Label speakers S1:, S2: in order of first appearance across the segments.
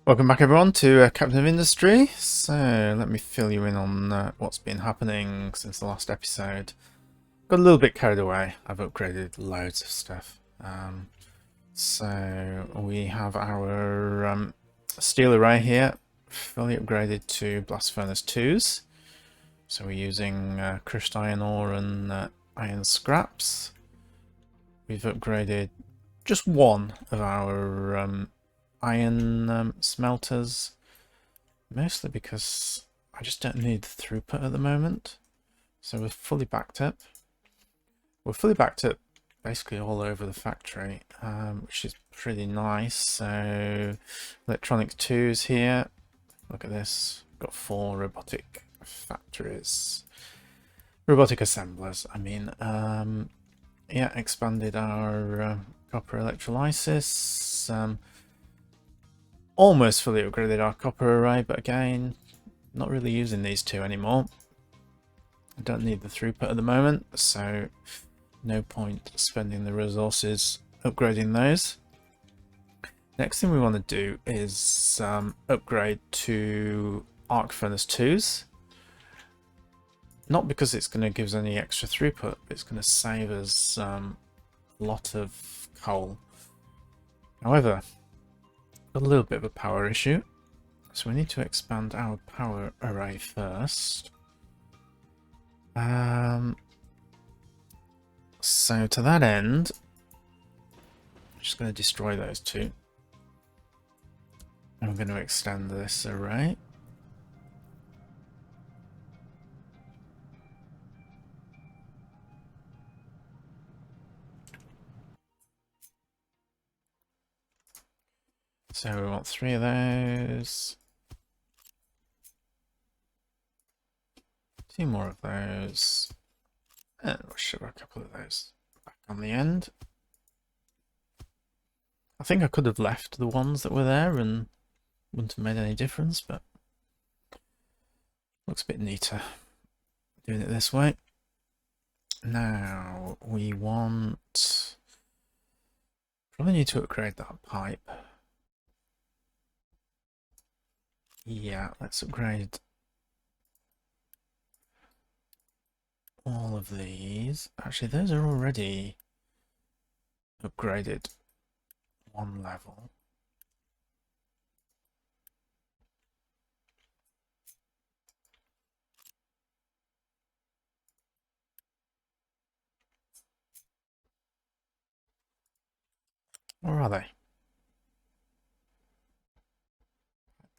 S1: Welcome back everyone to Captain of Industry. So let me fill you in on what's been happening since the last episode. Got a little bit carried away. I've upgraded loads of stuff. So we have our steel array here, fully upgraded to blast furnace 2s. So we're using crushed iron ore and iron scraps. We've upgraded just one of our iron smelters, mostly because I just don't need the throughput at the moment. So we're fully backed up. We're fully backed up basically all over the factory, which is pretty nice. So electronics 2s here. Look at this. Got 4 robotic factories. Robotic assemblers, I mean. Yeah, expanded our copper electrolysis. Almost fully upgraded our copper array, but again, not really using these two anymore. I don't need the throughput at the moment, so no point spending the resources upgrading those. Next thing we want to do is upgrade to arc furnace 2s. Not because it's going to give us any extra throughput, but it's going to save us a lot of coal. However, got a little bit of a power issue, so we need to expand our power array first. So to that end, I'm just going to destroy those two. I'm going to extend this array. So we want 3 of those. 2 more of those. And we'll shove a couple of those back on the end. I think I could have left the ones that were there and wouldn't have made any difference, but looks a bit neater doing it this way. Now we want... Probably need to upgrade that pipe. Yeah, let's upgrade all of these. Actually, those are already upgraded 1 level. Or are they?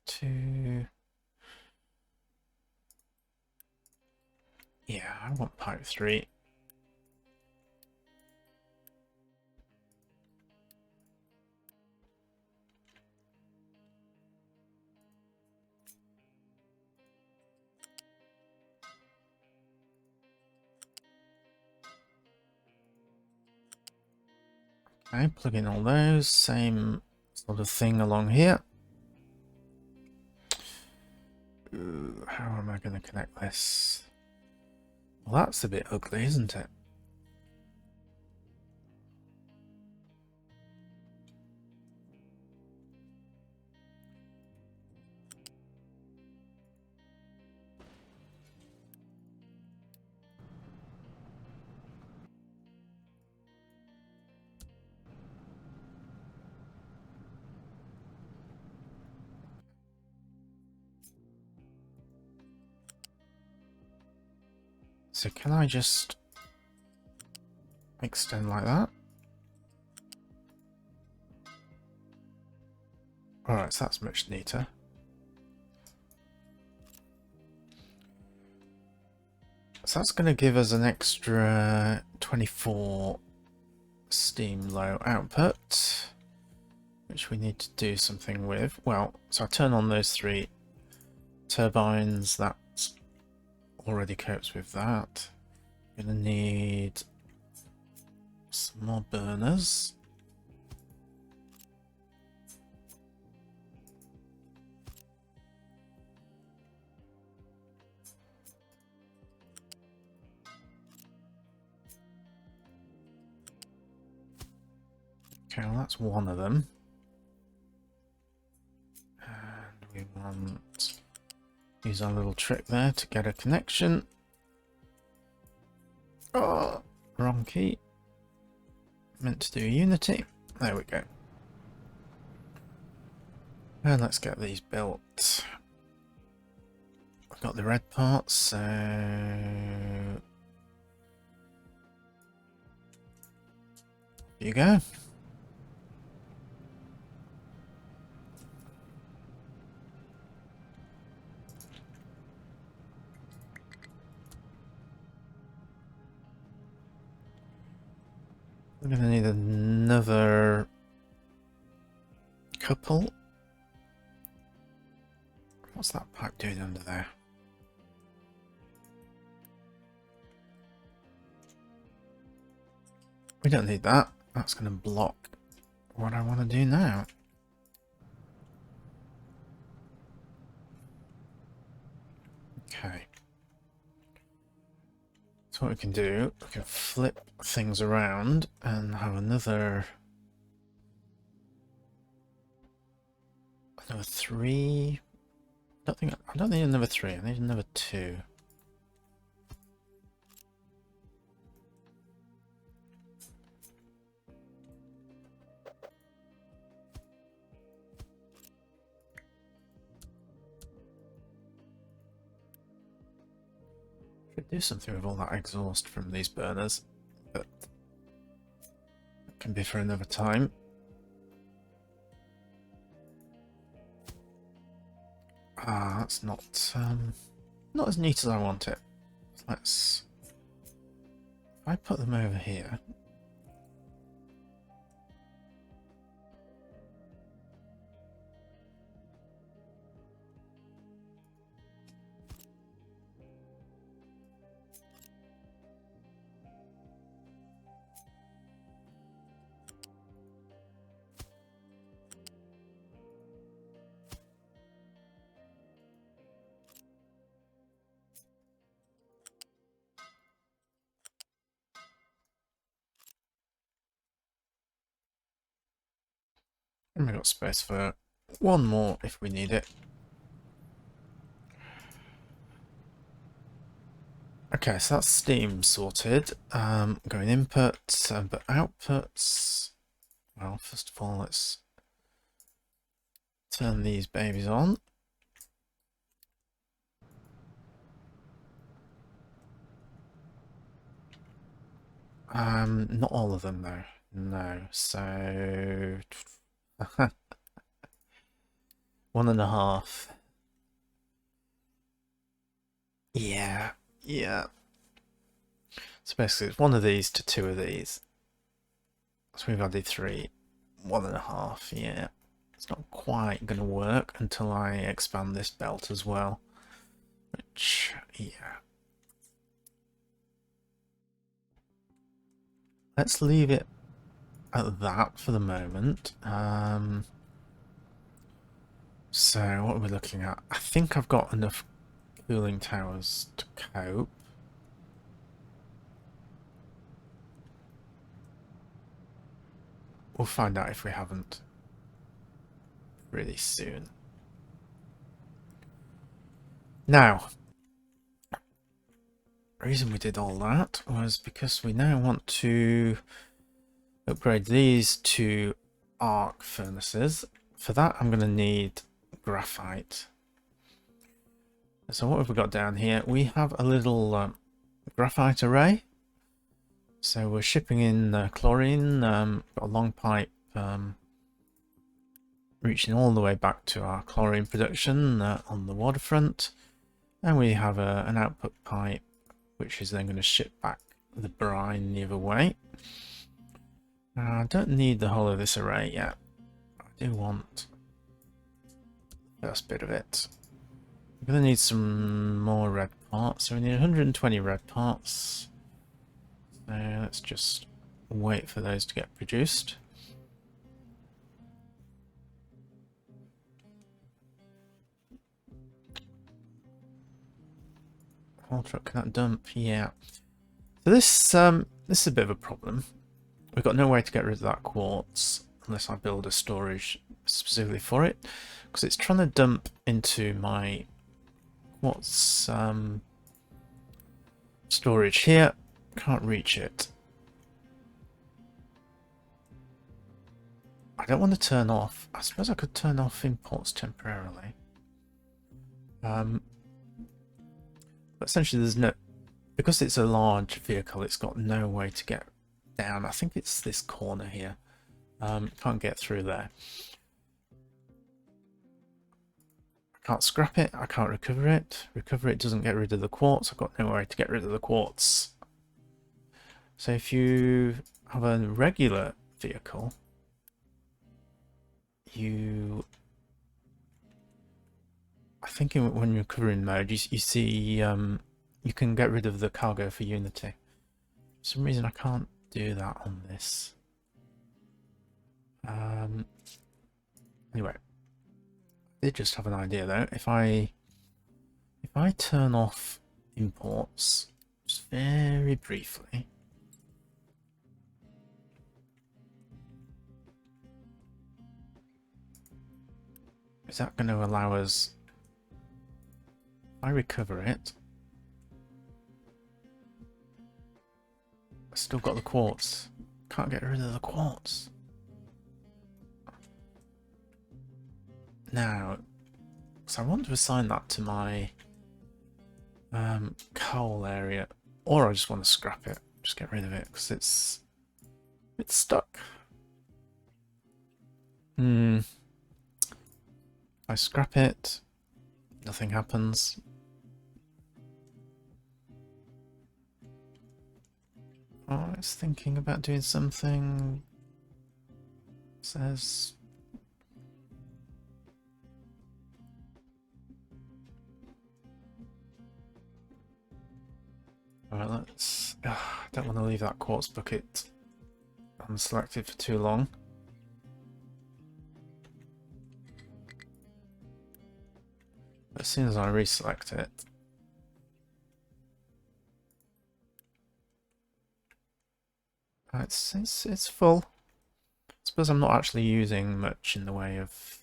S1: 2. Yeah, I want pipe 3. Okay, plug in all those. Same sort of thing along here. How am I going to connect this? Well, that's a bit ugly, isn't it? So can I just extend like that? Alright, so that's much neater. So that's going to give us an extra 24 steam low output, which we need to do something with. Well, so I turn on those 3 turbines. That already copes with that. Gonna need some more burners. Okay, well that's one of them. And use our little trick there to get a connection. Oh, wrong key. Meant to do Unity. There we go. And let's get these built. I've got the red parts, so here you go. I'm gonna need another couple. What's that pipe doing under there? We don't need that. That's going to block what I want to do now. Okay. So what we can do, we can flip things around and have another 3. I don't need another 3. I need another 2. Should do something with all that exhaust from these burners, but that can be for another time. Ah, that's not as neat as I want it. Let's. If I put them over here. And we've got space for one more if we need it. Okay, so that's Steam sorted. Going inputs, but outputs. Well, first of all, let's turn these babies on. Not all of them though. No, so 1.5. Yeah. So basically it's 1 of these to 2 of these. So we've added 3. 1.5, yeah. It's not quite going to work until I expand this belt as well. Which, yeah. Let's leave it at that for the moment. So what are we looking at? I think I've got enough cooling towers to cope. We'll find out if we haven't really soon. Now, the reason we did all that was because we now want to upgrade these to arc furnaces. For that, I'm going to need graphite. So what have we got down here? We have a little graphite array. So we're shipping in chlorine, got a long pipe reaching all the way back to our chlorine production on the waterfront. And we have an output pipe which is then going to ship back the brine the other way. I don't need the whole of this array yet. I do want the first bit of it. We're going to need some more red parts, so we need 120 red parts. So let's just wait for those to get produced. Haul truck cannot dump, yeah. So this is a bit of a problem. We've got no way to get rid of that quartz unless I build a storage specifically for it. because it's trying to dump into my quartz storage here. Can't reach it. I don't want to turn off. I suppose I could turn off imports temporarily. But essentially there's no... Because it's a large vehicle, it's got no way to get down. I think it's this corner here. Can't get through there. I can't scrap it. I can't recover it. Recover it doesn't get rid of the quartz. I've got no way to get rid of the quartz. So if you have a regular vehicle, I think when you're covering mode, you see you can get rid of the cargo for Unity. For some reason I can't do that on this. Anyway, I did just have an idea though. If I turn off imports just very briefly. Is that going to allow us... If I recover it... I still got the quartz. Can't get rid of the quartz. Now, so I want to assign that to my coal area. Or I just want to scrap it. Just get rid of it, because it's stuck. I scrap it, nothing happens. Oh, I was thinking about doing something. It says... Alright, let's... I don't want to leave that quartz bucket unselected for too long. As soon as I reselect it, it's full. I suppose I'm not actually using much in the way of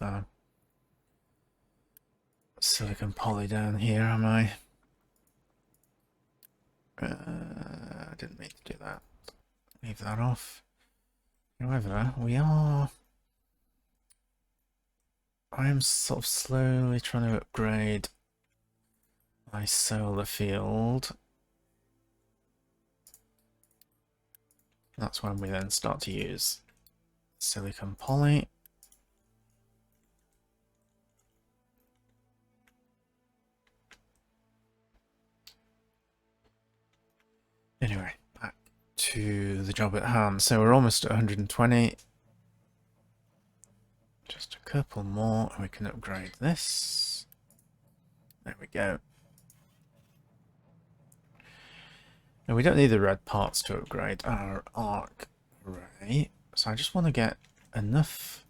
S1: silicon poly down here, am I? I didn't mean to do that. Leave that off. However, I am sort of slowly trying to upgrade my solar field. That's when we then start to use silicon poly. Anyway, back to the job at hand. So we're almost at 120. Just a couple more and we can upgrade this. There we go. Now we don't need the red parts to upgrade our arc array, so I just want to get enough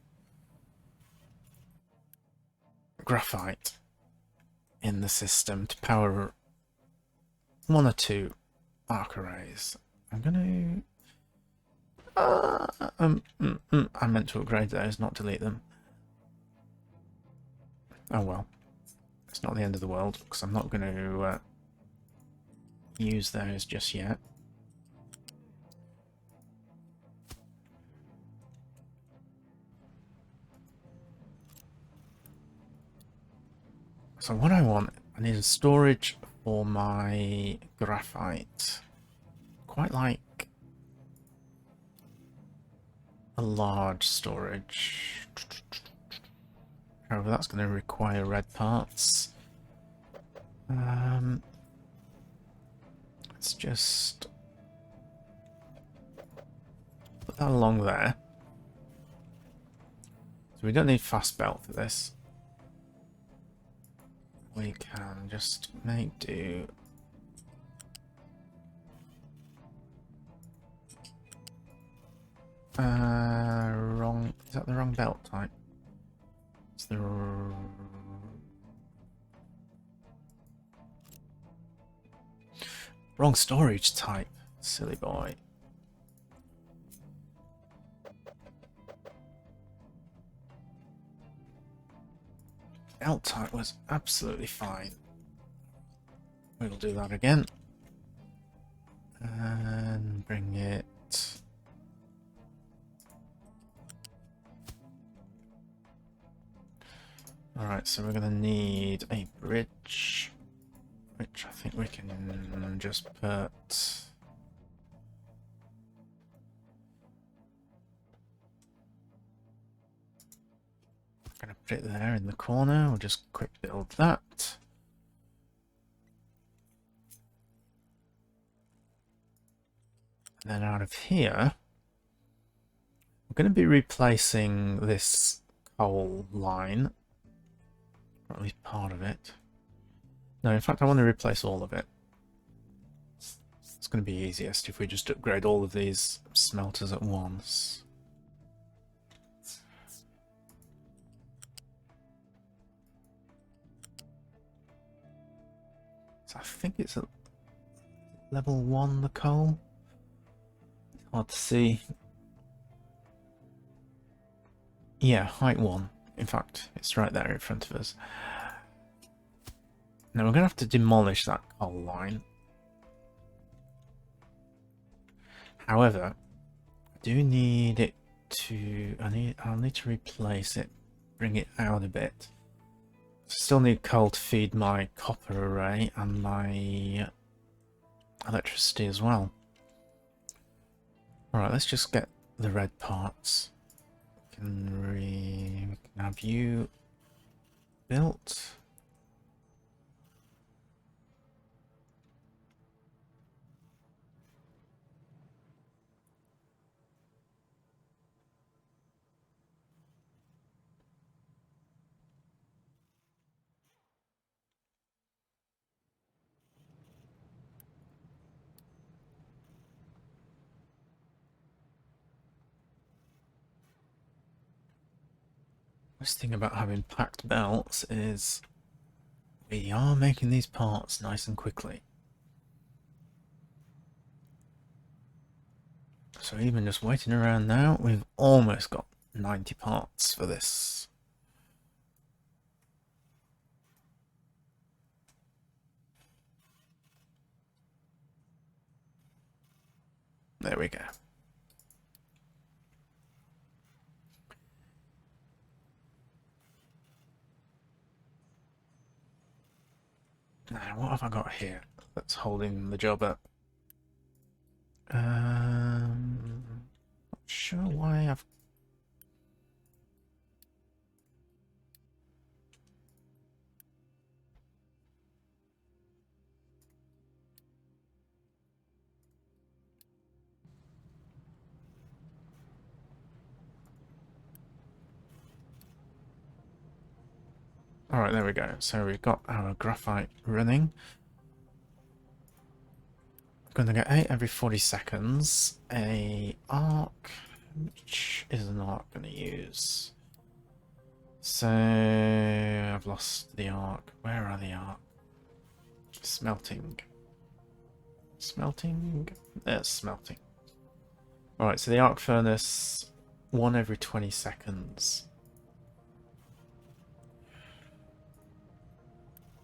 S1: graphite in the system to power 1 or 2 arc arrays. I'm going to... I meant to upgrade those, not delete them. Oh well. It's not the end of the world, because I'm not going to use those just yet. So what I want, I need a storage for my graphite. Quite like a large storage. However, that's going to require red parts. Let's just put that along there. So we don't need fast belt for this. We can just make do. Wrong. Is that the wrong belt type? It's the wrong storage type. Silly boy. L-type was absolutely fine. We'll do that again. And bring it... Alright, so we're going to need a bridge, which I think we can just put... I'm going to put it there in the corner. We'll just quick build that. And then out of here, we're going to be replacing this coal line, or at least part of it. No, in fact, I want to replace all of it. It's going to be easiest if we just upgrade all of these smelters at once. So I think it's at level 1, the coal. Hard to see. Yeah, height 1. In fact, it's right there in front of us. Now we're going to have to demolish that coal line. However, I do need it to... I'll need to replace it, bring it out a bit. Still need coal to feed my copper array and my electricity as well. Alright, let's just get the red parts. We can have you built. This thing about having packed belts is we are making these parts nice and quickly. So even just waiting around now, we've almost got 90 parts for this. There we go. Now, what have I got here that's holding the job up? Not sure why I've... Alright, there we go. So we've got our graphite running. I'm going to get 8 every 40 seconds. A arc, which is an arc I'm going to use. So I've lost the arc. Where are the arc? Smelting. Smelting? There's smelting. Alright, so the arc furnace, 1 every 20 seconds.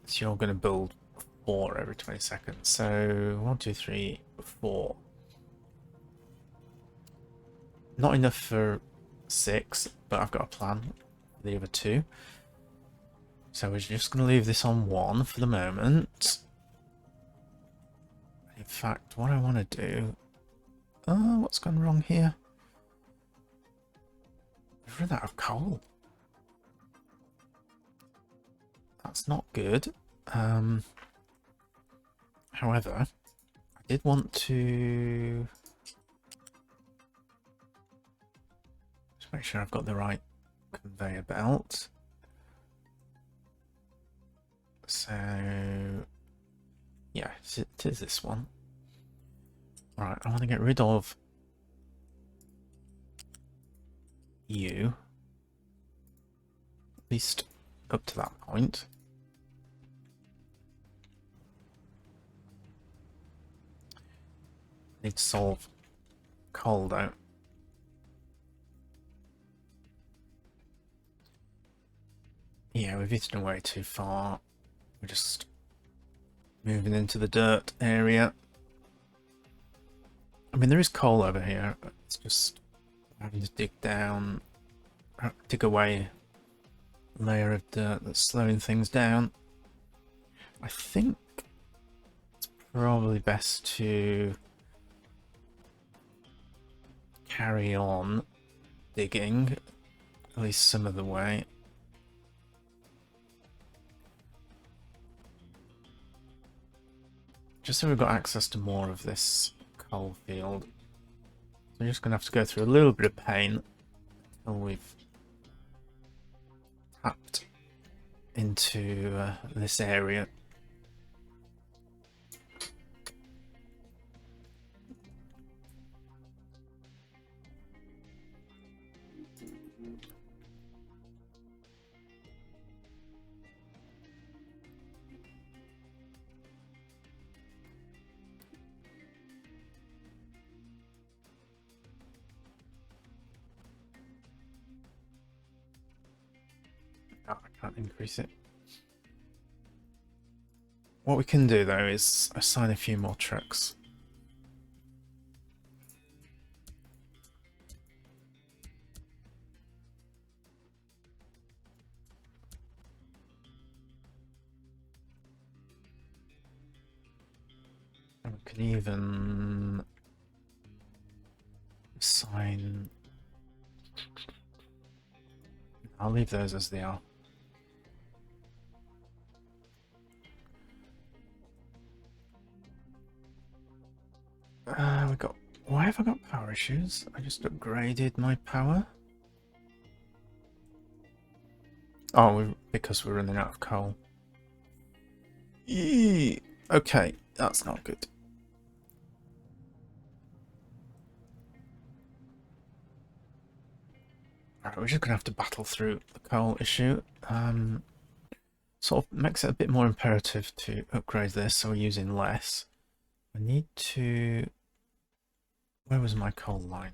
S1: So you're going to build 4 every 20 seconds. So 1, 2, 3, 4. Not enough for 6, but I've got a plan for the other 2. So we're just going to leave this on 1 for the moment. In fact, what I want to do... Oh, what's gone wrong here? We've run out of coal. That's not good. However, I did want to just make sure I've got the right conveyor belt. So, yeah, it is this one. Right, I want to get rid of you, at least up to that point. Need to solve coal though. Yeah, we've eaten away too far. We're just moving into the dirt area. I mean, there is coal over here. It's just having to dig down, dig away a layer of dirt that's slowing things down. I think it's probably best to carry on digging, at least some of the way. Just so we've got access to more of this coal field. So we're just going to have to go through a little bit of pain until we've tapped into this area. Oh, I can't increase it. What we can do though is assign a few more trucks. And we can even assign... I'll leave those as they are. We got... Why have I got power issues? I just upgraded my power. Oh, because we're running out of coal. Eee. Okay, that's not good. Alright, we're just gonna have to battle through the coal issue. Sort of makes it a bit more imperative to upgrade this, so we're using less. I need to... Where was my coal line?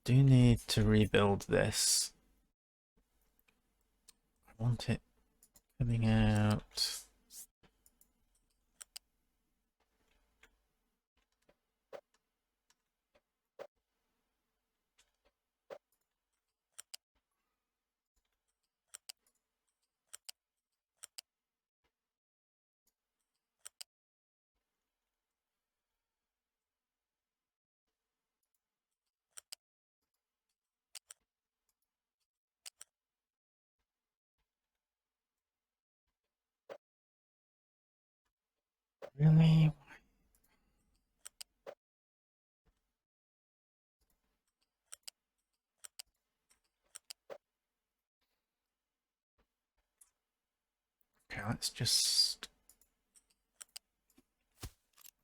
S1: Do need to rebuild this. I want it coming out. Really? Okay, let's just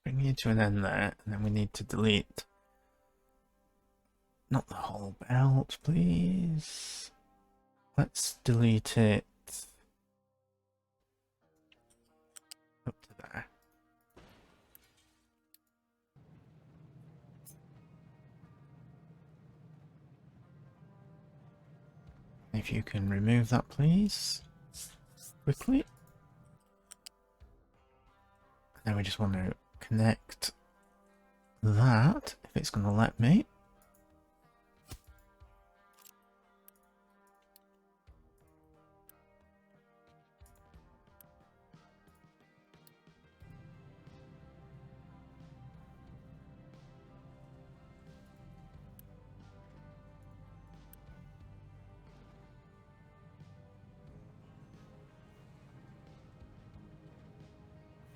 S1: bring you to an end there, and then we need to delete. Not the whole belt, please. Let's delete it up to there. If you can remove that, please, quickly. And then we just want to connect that, if it's going to let me.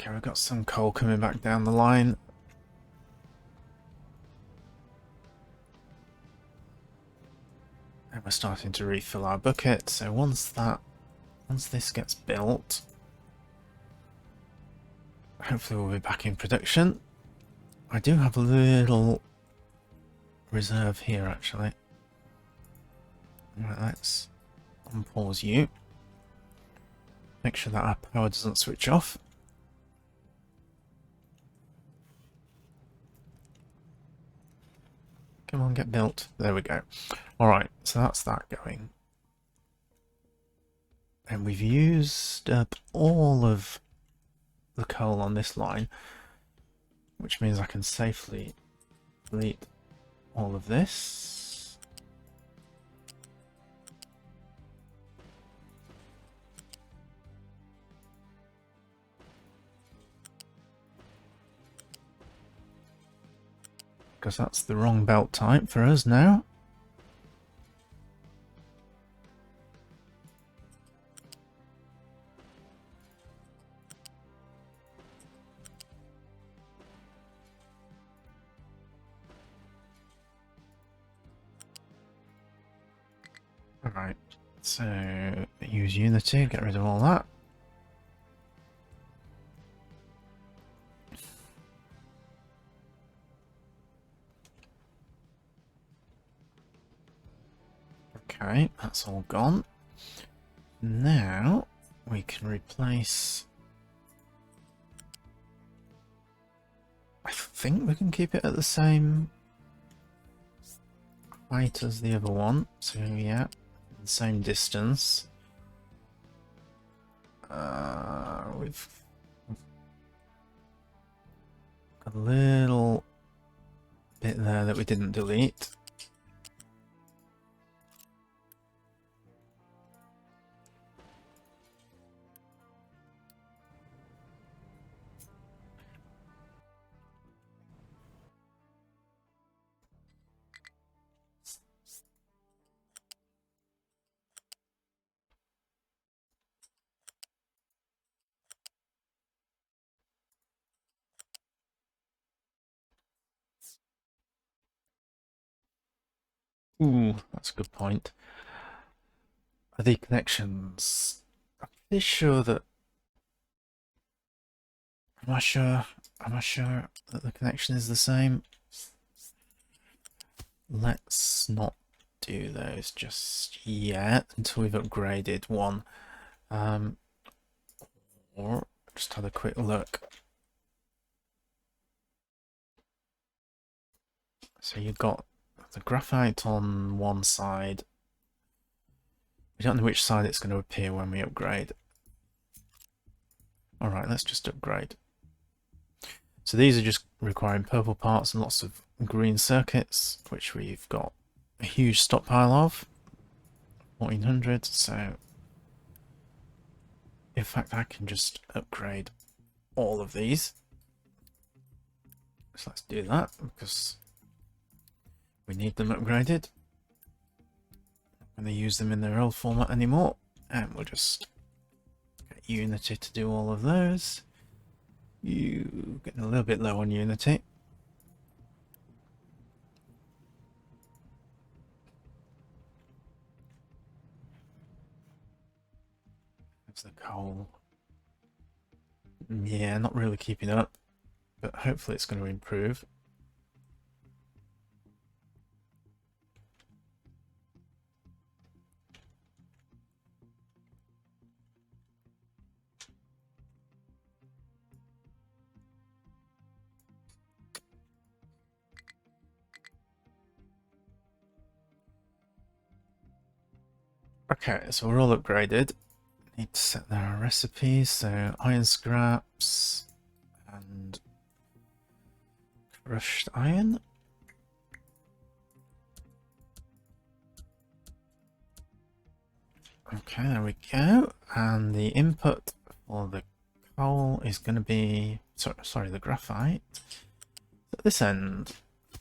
S1: Okay, we've got some coal coming back down the line. And we're starting to refill our bucket, so once this gets built, hopefully we'll be back in production. I do have a little reserve here actually. Right, let's unpause you. Make sure that our power doesn't switch off. Come on, get built. There we go. Alright, so that's that going. And we've used up all of the coal on this line, which means I can safely delete all of this. Because that's the wrong belt type for us now. Alright, so use Unity, get rid of all that. Okay, that's all gone. Now we can replace... I think we can keep it at the same height as the other one. So yeah, the same distance. We've got a little bit there that we didn't delete. Ooh, that's a good point. Are the connections? I'm pretty sure that... Am I sure? Am I sure that the connection is the same? Let's not do those just yet until we've upgraded one. Or just have a quick look. So you've got the graphite on one side. We don't know which side it's going to appear when we upgrade. Alright, let's just upgrade. So these are just requiring purple parts and lots of green circuits, which we've got a huge stockpile of. 1400, so in fact I can just upgrade all of these. So let's do that because we need them upgraded. I'm going to use them in their old format anymore, and we'll just get Unity to do all of those. You getting a little bit low on Unity. There's the coal. Yeah, not really keeping up, but hopefully it's going to improve. Okay, so we're all upgraded. Need to set there our recipes, so iron scraps and crushed iron. Okay, there we go. And the input for the coal is going to be, sorry, the graphite at this end.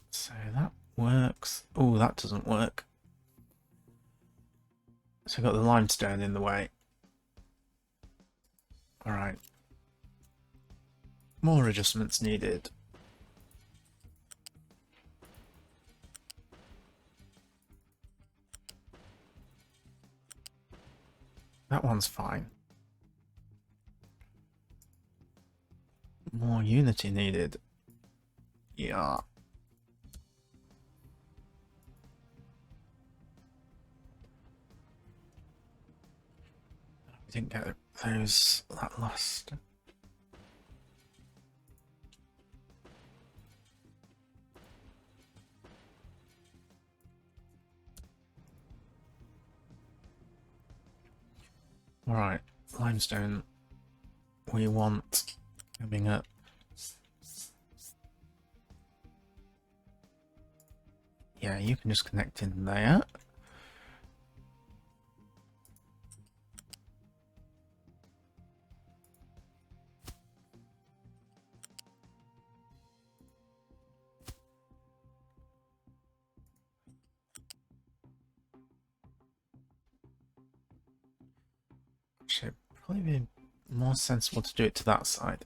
S1: So that works. Oh, that doesn't work. So we've got the limestone in the way. Alright. More adjustments needed. That one's fine. More Unity needed. Yeah. We didn't get those that last. Alright, limestone we want coming up. Yeah, you can just connect in there. Should probably be more sensible to do it to that side.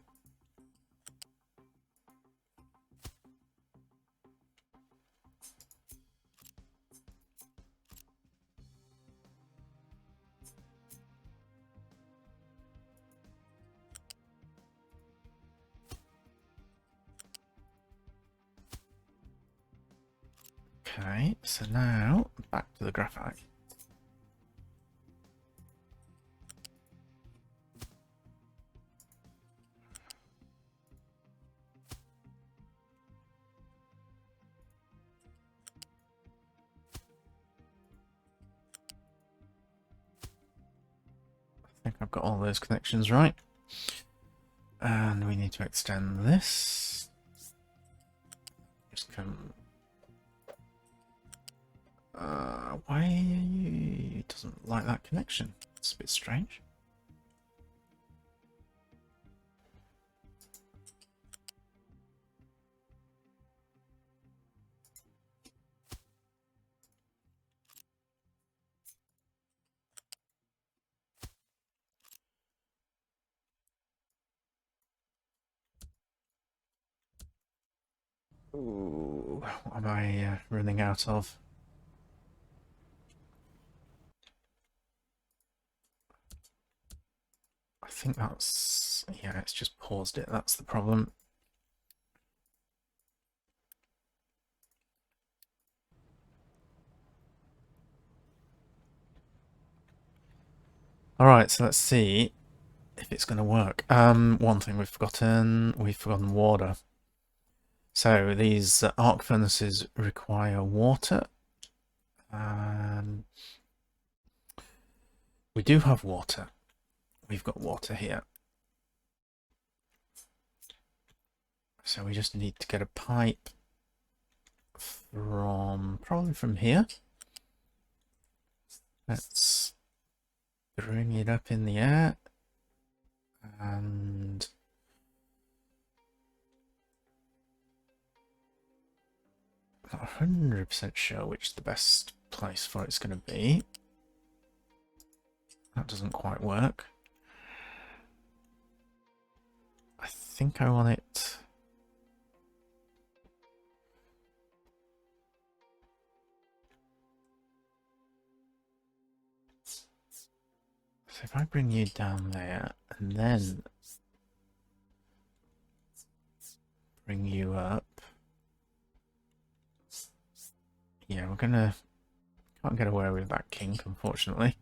S1: Okay, so now back to the graphite. I think I've got all those connections right. And we need to extend this. Just come. Why it doesn't like that connection? It's a bit strange. Ooh, what am I running out of? I think that's... yeah, it's just paused it. That's the problem. Alright, so let's see if it's going to work. One thing we've forgotten water. So these arc furnaces require water. We do have water. We've got water here. So we just need to get a pipe from, probably from here. Let's bring it up in the air. And I'm not 100% sure which the best place for it's going to be. That doesn't quite work. I think I want it... so if I bring you down there and then bring you up... yeah, we're gonna... can't get away with that kink, unfortunately.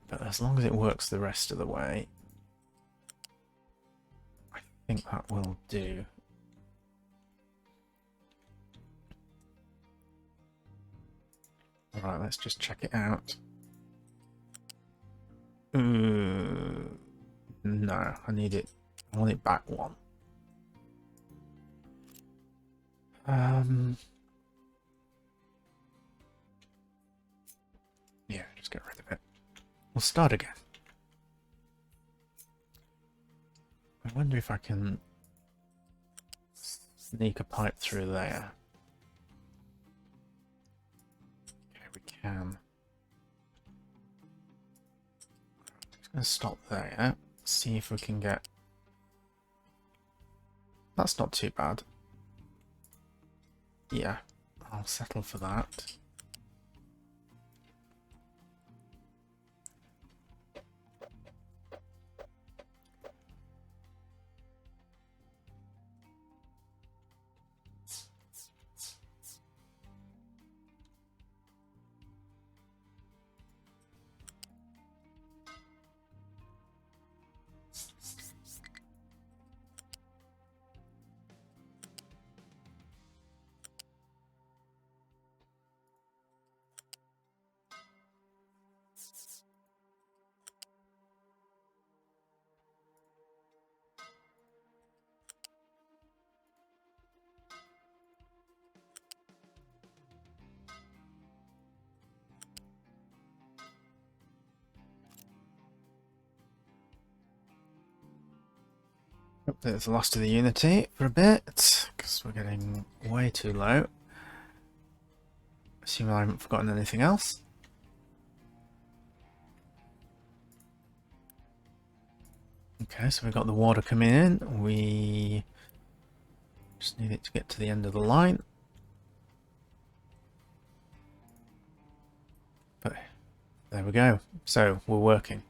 S1: But as long as it works the rest of the way, I think that will do. Alright, let's just check it out. No, I need it. I want it back one. Yeah, just get rid of it. We'll start again. I wonder if I can sneak a pipe through there. Okay, we can. Just going to stop there. See if we can get... that's not too bad. Yeah, I'll settle for that. There's the last of the Unity for a bit, because we're getting way too low. Assuming I haven't forgotten anything else. Okay, so we've got the water coming in. We just need it to get to the end of the line. But there we go. So we're working.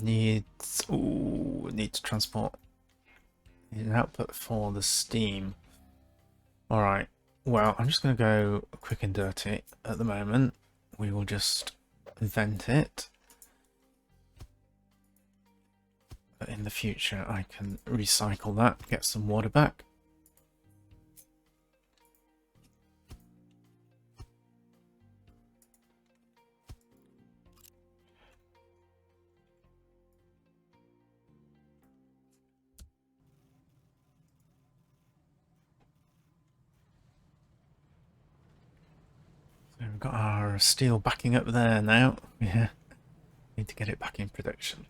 S1: Need to transport. Need an output for the steam. Alright, well, I'm just going to go quick and dirty at the moment. We will just vent it. But in the future, I can recycle that, get some water back. So we've got our steel backing up there now. Yeah, need to get it back in production.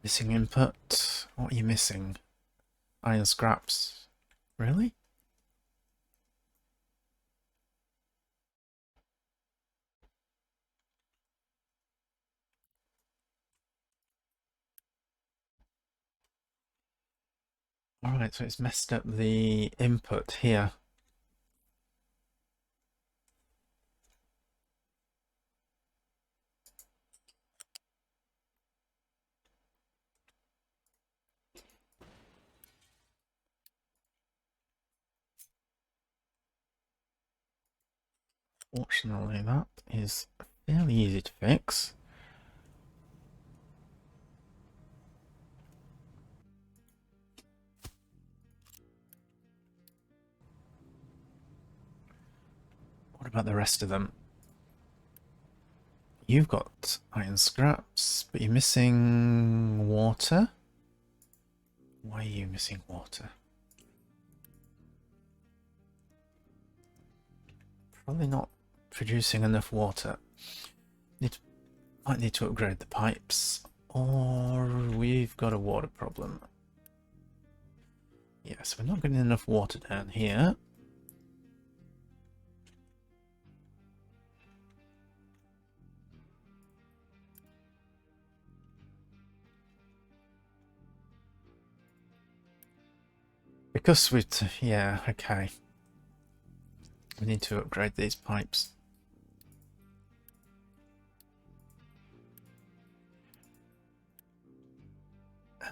S1: Missing input. What are you missing? Iron scraps. Really? Alright, so it's messed up the input here. Fortunately, that is fairly easy to fix. What about the rest of them? You've got iron scraps, but you're missing water? Why are you missing water? Probably not producing enough water. Might need to upgrade the pipes, or we've got a water problem. Yes, we're not getting enough water down here. Because yeah, okay. We need to upgrade these pipes.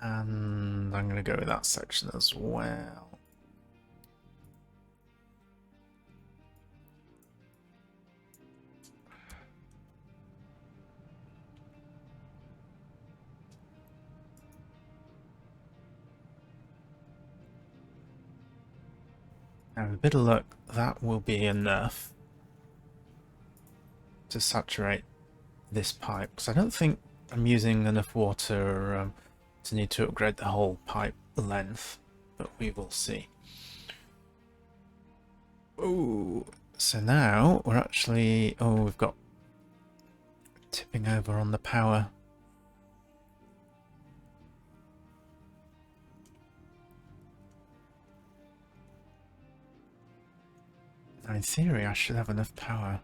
S1: And I'm going to go with that section as well. Now, with a bit of luck, that will be enough to saturate this pipe, because I don't think I'm using enough water to need to upgrade the whole pipe length, but we will see. Oh, so now we're actually, we've got tipping over on the power. Now, in theory, I should have enough power.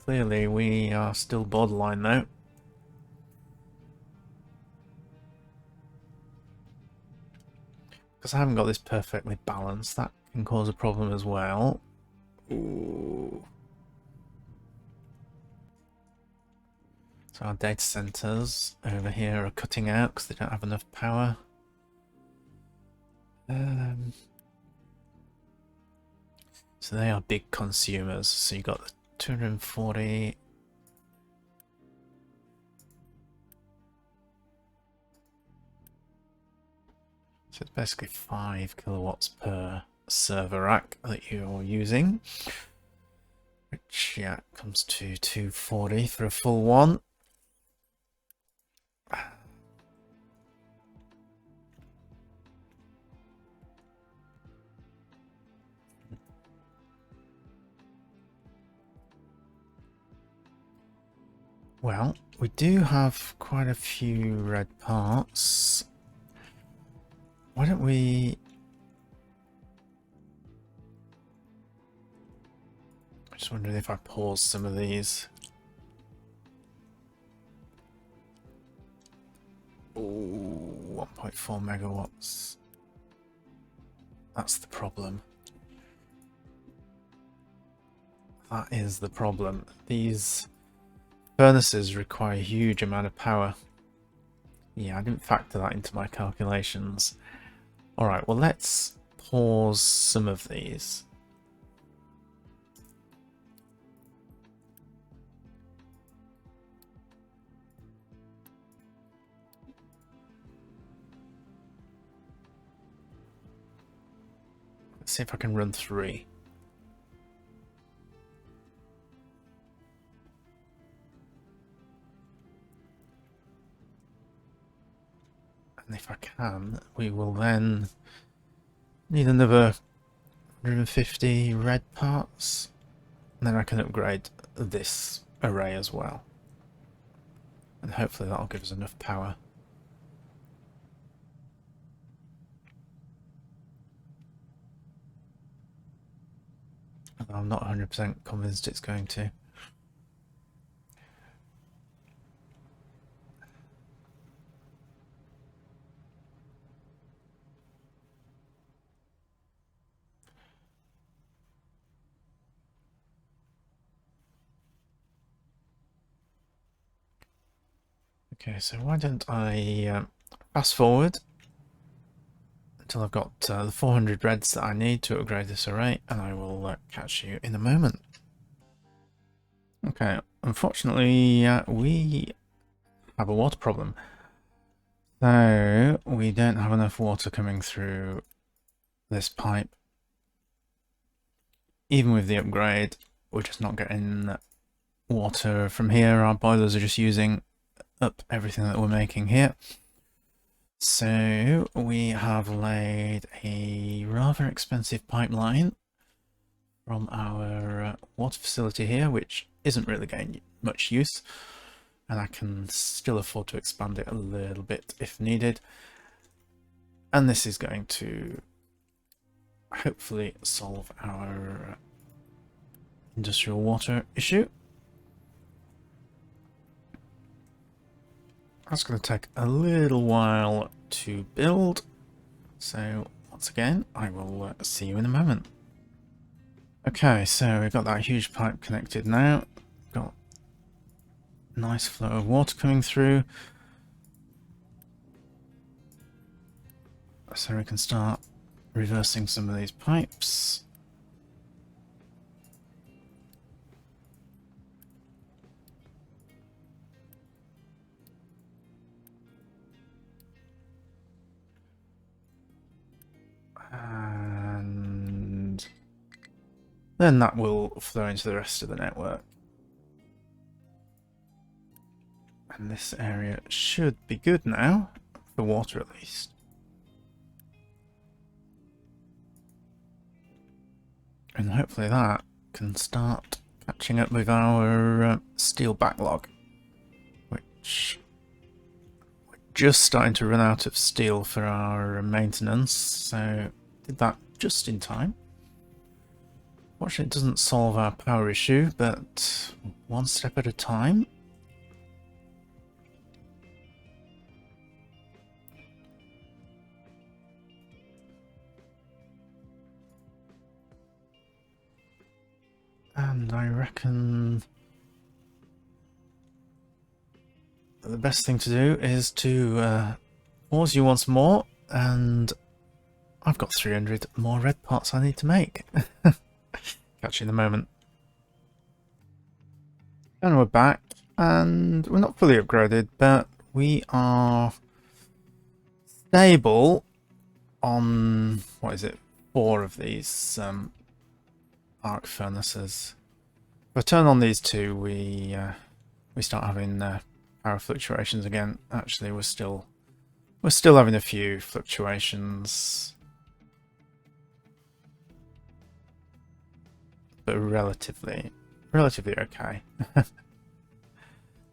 S1: Clearly, we are still borderline though. Because I haven't got this perfectly balanced, that can cause a problem as well. Ooh. So our data centers over here are cutting out because they don't have enough power. So they are big consumers. So you got the 240. So it's basically 5 kilowatts per server rack that you're using, which yeah comes to 240 for a full one. Well, we do have quite a few red parts. Why don't we... I just wondered if I pause some of these. Ooh, 1.4 megawatts. That's the problem. That is the problem. These furnaces require a huge amount of power. Yeah, I didn't factor that into my calculations. Alright, well let's pause some of these. Let's see if I can run 3. And if I can, we will then need another 150 red parts. And then I can upgrade this array as well. And hopefully that'll give us enough power. Although I'm not 100% convinced it's going to. Okay, so why don't I fast forward until I've got the 400 reds that I need to upgrade this array, and I will catch you in a moment. Okay, unfortunately we have a water problem. So we don't have enough water coming through this pipe. Even with the upgrade, we're just not getting water from here. Our boilers are just using up everything that we're making here. So we have laid a rather expensive pipeline from our water facility here, which isn't really getting much use, and I can still afford to expand it a little bit if needed. And this is going to hopefully solve our industrial water issue. That's going to take a little while to build, so once again I will see you in a moment. Okay, so we've got that huge pipe connected now. Got a nice flow of water coming through, so we can start reversing some of these pipes. And then that will flow into the rest of the network. And this area should be good now, for water at least. And hopefully that can start catching up with our steel backlog, which we're just starting to run out of steel for our maintenance, so did that just in time. Fortunately, it doesn't solve our power issue, but one step at a time. And I reckon the best thing to do is to pause you once more, and I've got 300 more red parts I need to make. Catch you in a moment. And we're back, and we're not fully upgraded, but we are stable on, what is it, 4 of these arc furnaces. If I turn on these 2, we start having power fluctuations again. Actually, we're still having a few fluctuations, but relatively okay.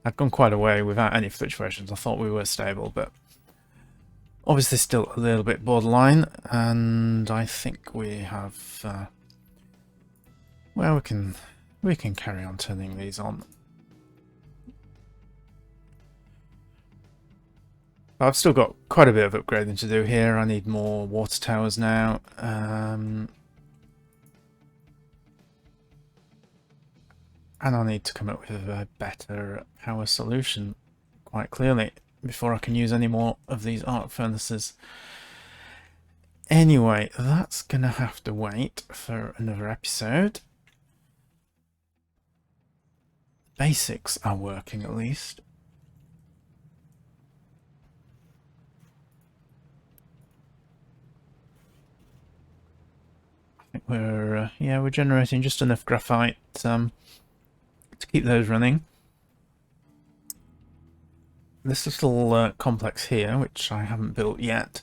S1: I'd gone quite a way without any fluctuations. I thought we were stable, but obviously still a little bit borderline, and I think we have well, we can carry on turning these on. I've still got quite a bit of upgrading to do here. I need more water towers now. And I need to come up with a better power solution, quite clearly, before I can use any more of these arc furnaces. Anyway, that's going to have to wait for another episode. Basics are working, at least. I think we're yeah, we're generating just enough graphite to keep those running. This little complex here, which I haven't built yet,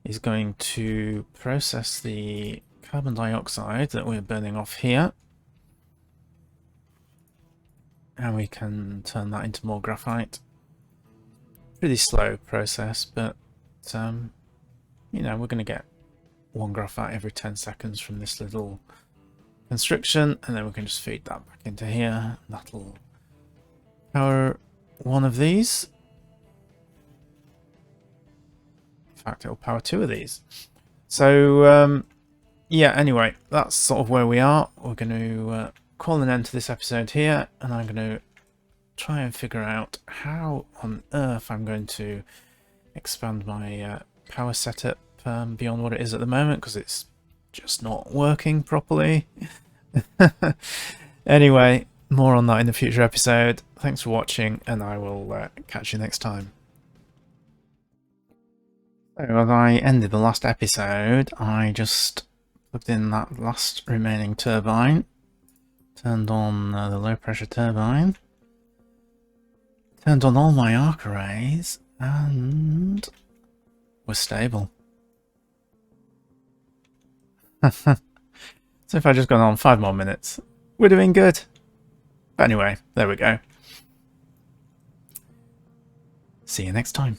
S1: is going to process the carbon dioxide that we're burning off here. And we can turn that into more graphite. Pretty slow process, but you know, we're going to get 1 graphite every 10 seconds from this little constriction, and then we can just feed that back into here. That'll power one of these. In fact, it'll power 2 of these. So yeah, anyway, that's sort of where we are. We're going to call an end to this episode here, and I'm going to try and figure out how on earth I'm going to expand my power setup beyond what it is at the moment, because it's just not working properly. Anyway, more on that in the future episode. Thanks for watching, and I will catch you next time. So as I ended the last episode, I just plugged in that last remaining turbine, turned on the low pressure turbine, turned on all my arc arrays, and we're stable. So if I just gone on 5 more minutes, we're doing good. But anyway, there we go. See you next time.